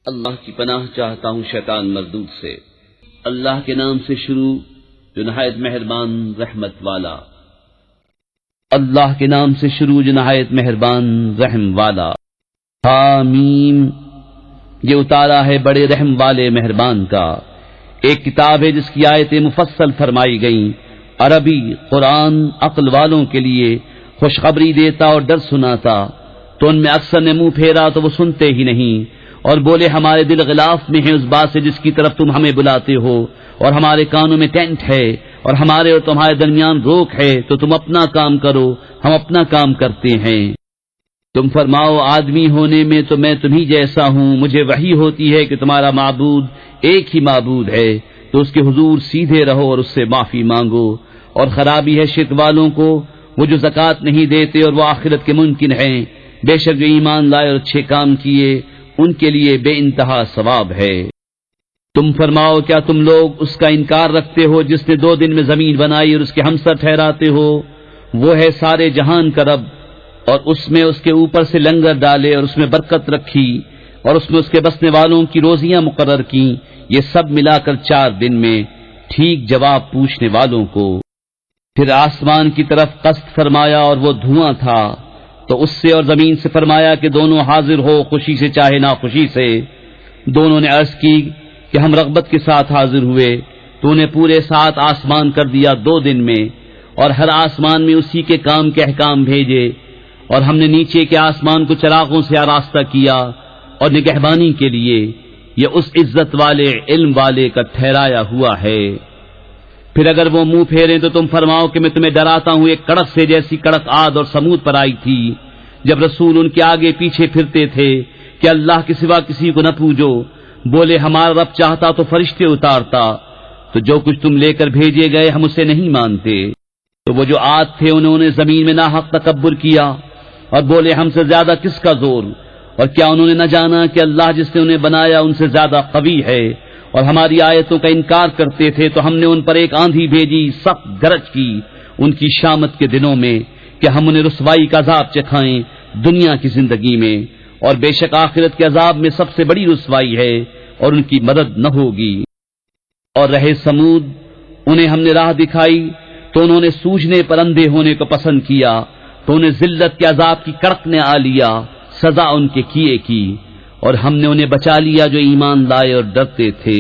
اللہ کی پناہ چاہتا ہوں شیطان مردود سے۔ اللہ کے نام سے شروع جو نہایت مہربان رحمت والا۔ اللہ کے نام سے شروع جو نہایت مہربان رحم والا۔ حامیم، یہ اتارا ہے بڑے رحم والے مہربان کا۔ ایک کتاب ہے جس کی آیتیں مفصل فرمائی گئیں، عربی قرآن عقل والوں کے لیے خوشخبری دیتا اور ڈر سناتا، تو ان میں اکثر نے منہ پھیرا تو وہ سنتے ہی نہیں اور بولے ہمارے دل غلاف میں ہیں اس بات سے جس کی طرف تم ہمیں بلاتے ہو، اور ہمارے کانوں میں ٹینٹ ہے اور ہمارے اور تمہارے درمیان روک ہے، تو تم اپنا کام کرو ہم اپنا کام کرتے ہیں۔ تم فرماؤ آدمی ہونے میں تو میں تمہیں جیسا ہوں، مجھے وحی ہوتی ہے کہ تمہارا معبود ایک ہی معبود ہے، تو اس کے حضور سیدھے رہو اور اس سے معافی مانگو۔ اور خرابی ہے شرک والوں کو، وہ جو زکوٰۃ نہیں دیتے اور وہ آخرت کے منکر ہیں، بے شک جو ایمان لائے اور اچھے کام کیے ان کے لیے بے انتہا ثواب ہے۔ تم فرماؤ کیا تم لوگ اس کا انکار رکھتے ہو جس نے 2 دن میں زمین بنائی اور اس کے ہمسر ٹھہراتے ہو؟ وہ ہے سارے جہان کا رب، اور اس میں اس کے اوپر سے لنگر ڈالے اور اس میں برکت رکھی اور اس میں اس کے بسنے والوں کی روزیاں مقرر کی، یہ سب ملا کر 4 دن میں، ٹھیک جواب پوچھنے والوں کو۔ پھر آسمان کی طرف قصد فرمایا اور وہ دھواں تھا، تو اس سے اور زمین سے فرمایا کہ دونوں حاضر ہو، خوشی سے چاہے ناخوشی سے۔ دونوں نے عرض کی کہ ہم رغبت کے ساتھ حاضر ہوئے، تو نے پورے 7 آسمان کر دیا 2 دن میں، اور ہر آسمان میں اسی کے کام کے احکام بھیجے، اور ہم نے نیچے کے آسمان کو چراغوں سے آراستہ کیا اور نگہبانی کے لیے، یہ اس عزت والے علم والے کا ٹھہرایا ہوا ہے۔ پھر اگر وہ منہ پھیریں تو تم فرماؤ کہ میں تمہیں ڈراتا ہوں ایک کڑک سے جیسی کڑک عاد اور سمود پر آئی تھی، جب رسول ان کے آگے پیچھے پھرتے تھے کہ اللہ کے سوا کسی کو نہ پوجو، بولے ہمارا رب چاہتا تو فرشتے اتارتا، تو جو کچھ تم لے کر بھیجے گئے ہم اسے نہیں مانتے۔ تو وہ جو عاد تھے انہوں نے زمین میں ناحق تکبر کیا اور بولے ہم سے زیادہ کس کا زور، اور کیا انہوں نے نہ جانا کہ اللہ جس نے انہیں بنایا ان سے زیادہ قوی ہے، اور ہماری آیتوں کا انکار کرتے تھے تو ہم نے ان پر ایک آندھی بھیجی سخت گرج کی ان کی شامت کے دنوں میں، کہ ہم انہیں رسوائی کا عذاب چکھائیں دنیا کی زندگی میں، اور بے شک آخرت کے عذاب میں سب سے بڑی رسوائی ہے اور ان کی مدد نہ ہوگی۔ اور رہے سمود، انہیں ہم نے راہ دکھائی تو انہوں نے سوجھنے پر اندھے ہونے کو پسند کیا، تو انہیں ذلت کے عذاب کی کڑک نے آ لیا، سزا ان کے کیے کی، اور ہم نے انہیں بچا لیا جو ایمان لائے اور ڈرتے تھے۔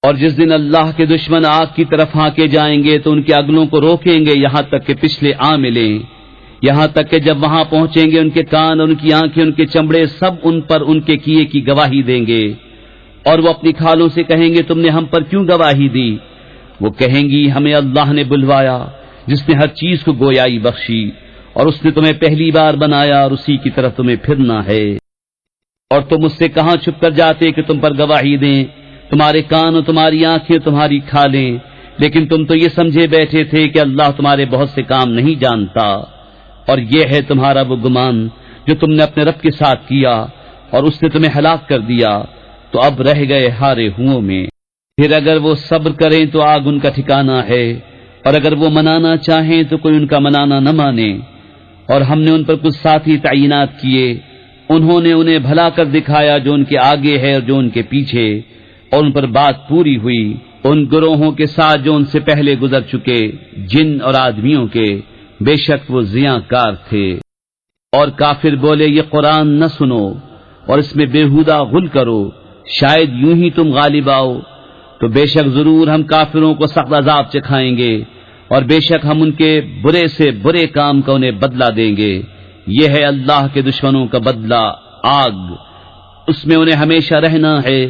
اور جس دن اللہ کے دشمن آگ کی طرف ہانکے جائیں گے تو ان کے اگلوں کو روکیں گے یہاں تک کہ پچھلے آ ملیں، یہاں تک کہ جب وہاں پہنچیں گے ان کے کان اور ان کی آنکھیں ان کے چمڑے سب ان پر ان کے کیے کی گواہی دیں گے، اور وہ اپنی کھالوں سے کہیں گے تم نے ہم پر کیوں گواہی دی؟ وہ کہیں گی ہمیں اللہ نے بلوایا جس نے ہر چیز کو گویائی بخشی، اور اس نے تمہیں پہلی بار بنایا اور اسی کی طرف تمہیں پھرنا ہے۔ اور تم اس سے کہاں چھپ کر جاتے کہ تم پر گواہی دیں؟ تمہارے کان اور تمہاری آنکھیں تمہاری کھالیں، لیکن تم تو یہ سمجھے بیٹھے تھے کہ اللہ تمہارے بہت سے کام نہیں جانتا۔ اور یہ ہے تمہارا وہ گمان جو تم نے اپنے رب کے ساتھ کیا، اور اس نے تمہیں ہلاک کر دیا، تو اب رہ گئے ہارے ہوں میں۔ پھر اگر وہ صبر کریں تو آگ ان کا ٹھکانہ ہے، اور اگر وہ منانا چاہیں تو کوئی ان کا منانا نہ مانے۔ اور ہم نے ان پر کچھ ساتھی تعینات کیے، انہوں نے انہیں بھلا کر دکھایا جو ان کے آگے ہے اور جو ان کے پیچھے، اور ان پر بات پوری ہوئی ان گروہوں کے ساتھ جو ان سے پہلے گزر چکے، جن اور آدمیوں کے، بے شک وہ زیاں کار تھے۔ اور کافر بولے یہ قرآن نہ سنو اور اس میں بےہودہ غل کرو، شاید یوں ہی تم غالب آؤ، تو بے شک ضرور ہم کافروں کو سخت عذاب چکھائیں گے، اور بے شک ہم ان کے برے سے برے کام کا انہیں بدلہ دیں گے۔ یہ ہے اللہ کے دشمنوں کا بدلہ آگ، اس میں انہیں ہمیشہ رہنا ہے،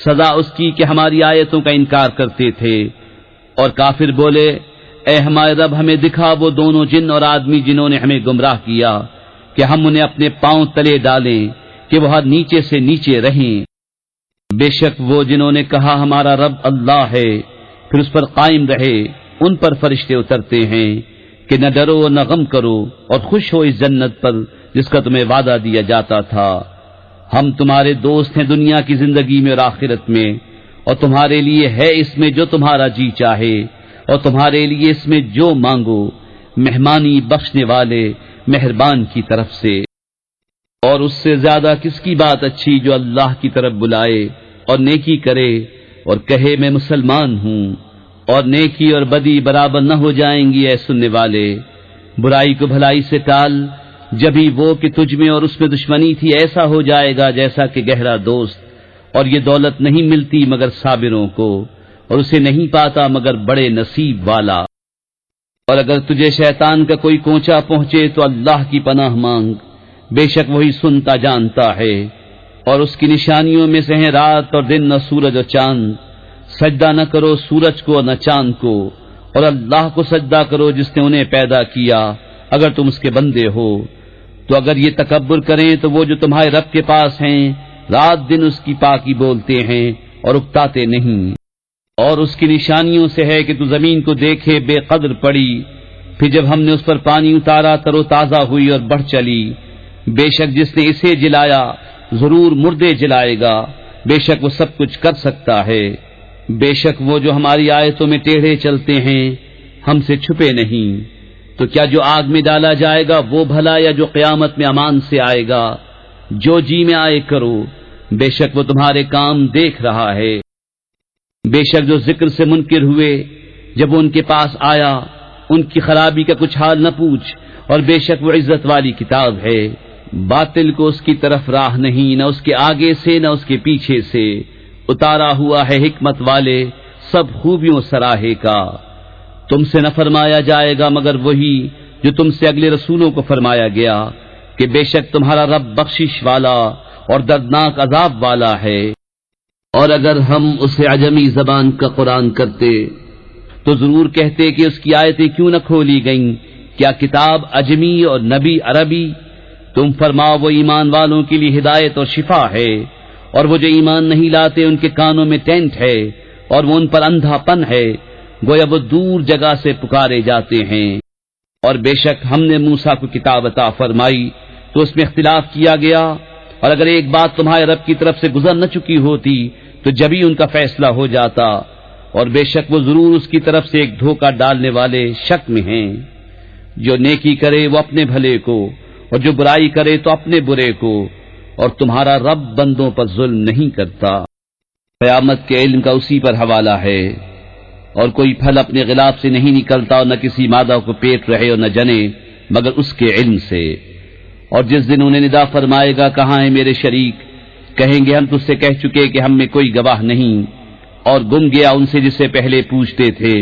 سزا اس کی کہ ہماری آیتوں کا انکار کرتے تھے۔ اور کافر بولے اے ہمارے رب ہمیں دکھا وہ دونوں جن اور آدمی جنہوں نے ہمیں گمراہ کیا، کہ ہم انہیں اپنے پاؤں تلے ڈالیں کہ وہ ہر نیچے سے نیچے رہیں۔ بے شک وہ جنہوں نے کہا ہمارا رب اللہ ہے، پھر اس پر قائم رہے، ان پر فرشتے اترتے ہیں کہ نہ ڈرو اور نہ غم کرو اور خوش ہو اس جنت پر جس کا تمہیں وعدہ دیا جاتا تھا۔ ہم تمہارے دوست ہیں دنیا کی زندگی میں اور آخرت میں، اور تمہارے لیے ہے اس میں جو تمہارا جی چاہے، اور تمہارے لیے اس میں جو مانگو، مہمانی بخشنے والے مہربان کی طرف سے۔ اور اس سے زیادہ کس کی بات اچھی جو اللہ کی طرف بلائے اور نیکی کرے اور کہے میں مسلمان ہوں، اور نیکی اور بدی برابر نہ ہو جائیں گی اے سننے والے۔ برائی کو بھلائی سے ٹال، جبھی وہ کہ تجھ میں اور اس میں دشمنی تھی ایسا ہو جائے گا جیسا کہ گہرا دوست۔ اور یہ دولت نہیں ملتی مگر صابروں کو، اور اسے نہیں پاتا مگر بڑے نصیب والا۔ اور اگر تجھے شیطان کا کوئی کونچا پہنچے تو اللہ کی پناہ مانگ، بے شک وہی سنتا جانتا ہے۔ اور اس کی نشانیوں میں سے ہیں رات اور دن، نہ سورج اور چاند۔ سجدہ نہ کرو سورج کو اور نہ چاند کو، اور اللہ کو سجدہ کرو جس نے انہیں پیدا کیا، اگر تم اس کے بندے ہو۔ تو اگر یہ تکبر کریں تو وہ جو تمہارے رب کے پاس ہیں رات دن اس کی پاکی بولتے ہیں اور اکتاتے نہیں۔ اور اس کی نشانیوں سے ہے کہ تو زمین کو دیکھے بے قدر پڑی، پھر جب ہم نے اس پر پانی اتارا تر و تازہ ہوئی اور بڑھ چلی۔ بے شک جس نے اسے جلایا ضرور مردے جلائے گا، بے شک وہ سب کچھ کر سکتا ہے۔ بے شک وہ جو ہماری آیتوں میں ٹیڑھے چلتے ہیں ہم سے چھپے نہیں۔ تو کیا جو آگ میں ڈالا جائے گا وہ بھلا، یا جو قیامت میں امان سے آئے گا؟ جو جی میں آئے کرو، بے شک وہ تمہارے کام دیکھ رہا ہے۔ بے شک جو ذکر سے منکر ہوئے جب وہ ان کے پاس آیا، ان کی خرابی کا کچھ حال نہ پوچھ، اور بے شک وہ عزت والی کتاب ہے۔ باطل کو اس کی طرف راہ نہیں، نہ اس کے آگے سے نہ اس کے پیچھے سے۔ اتارا ہوا ہے حکمت والے، سب خوبیوں سراہے کا۔ تم سے نہ فرمایا جائے گا مگر وہی جو تم سے اگلے رسولوں کو فرمایا گیا، کہ بے شک تمہارا رب بخشش والا اور دردناک عذاب والا ہے۔ اور اگر ہم اسے عجمی زبان کا قرآن کرتے تو ضرور کہتے کہ اس کی آیتیں کیوں نہ کھولی گئیں، کیا کتاب عجمی اور نبی عربی؟ تم فرماؤ وہ ایمان والوں کے لیے ہدایت اور شفا ہے، اور وہ جو ایمان نہیں لاتے ان کے کانوں میں ٹینٹ ہے، اور وہ ان پر اندھا پن ہے، گویا وہ دور جگہ سے پکارے جاتے ہیں۔ اور بے شک ہم نے موسیٰ کو کتاب عطا فرمائی تو اس میں اختلاف کیا گیا، اور اگر ایک بات تمہارے رب کی طرف سے گزر نہ چکی ہوتی تو جبھی ان کا فیصلہ ہو جاتا۔ اور بے شک وہ ضرور اس کی طرف سے ایک دھوکہ ڈالنے والے شک میں ہیں۔ جو نیکی کرے وہ اپنے بھلے کو، اور جو برائی کرے تو اپنے برے کو، اور تمہارا رب بندوں پر ظلم نہیں کرتا۔ قیامت کے علم کا اسی پر حوالہ ہے، اور کوئی پھل اپنے غلاف سے نہیں نکلتا، اور نہ کسی مادہ کو پیٹ رہے اور نہ جنے مگر اس کے علم سے۔ اور جس دن انہیں ندا فرمائے گا کہاں ہیں میرے شریک، کہیں گے ہم تجھ سے کہہ چکے کہ ہم میں کوئی گواہ نہیں، اور گم گیا ان سے جس سے پہلے پوچھتے تھے،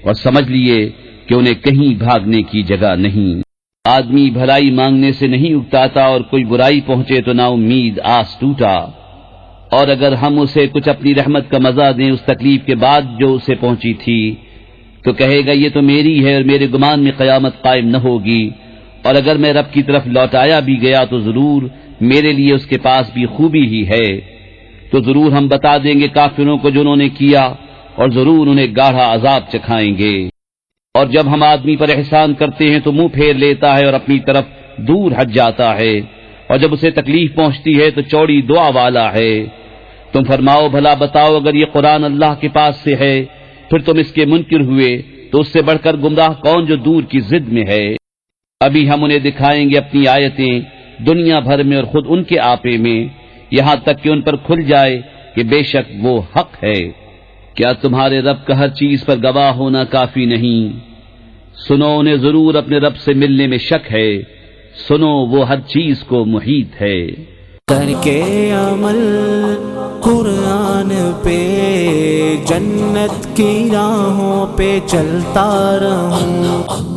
اور سمجھ لیے کہ انہیں کہیں بھاگنے کی جگہ نہیں۔ آدمی بھلائی مانگنے سے نہیں اکتاتا، اور کوئی برائی پہنچے تو نا امید آس ٹوٹا۔ اور اگر ہم اسے کچھ اپنی رحمت کا مزہ دیں اس تکلیف کے بعد جو اسے پہنچی تھی، تو کہے گا یہ تو میری ہے، اور میرے گمان میں قیامت قائم نہ ہوگی۔ اور اگر میں رب کی طرف لوٹایا بھی گیا تو ضرور میرے لیے اس کے پاس بھی خوبی ہی ہے۔ تو ضرور ہم بتا دیں گے کافروں کو جو انہوں نے کیا، اور ضرور انہیں گاڑھا عذاب چکھائیں گے۔ اور جب ہم آدمی پر احسان کرتے ہیں تو منہ پھیر لیتا ہے اور اپنی طرف دور ہٹ جاتا ہے، اور جب اسے تکلیف پہنچتی ہے تو چوڑی دعا والا ہے۔ تم فرماؤ بھلا بتاؤ اگر یہ قرآن اللہ کے پاس سے ہے پھر تم اس کے منکر ہوئے تو اس سے بڑھ کر گمراہ کون جو دور کی ضد میں ہے۔ ابھی ہم انہیں دکھائیں گے اپنی آیتیں دنیا بھر میں اور خود ان کے آپے میں، یہاں تک کہ ان پر کھل جائے کہ بے شک وہ حق ہے۔ کیا تمہارے رب کا ہر چیز پر گواہ ہونا کافی نہیں؟ سنو انہیں ضرور اپنے رب سے ملنے میں شک ہے، سنو وہ ہر چیز کو محیط ہے۔ کر کے عمل قرآن پہ جنت کی راہوں پہ چلتا رہوں،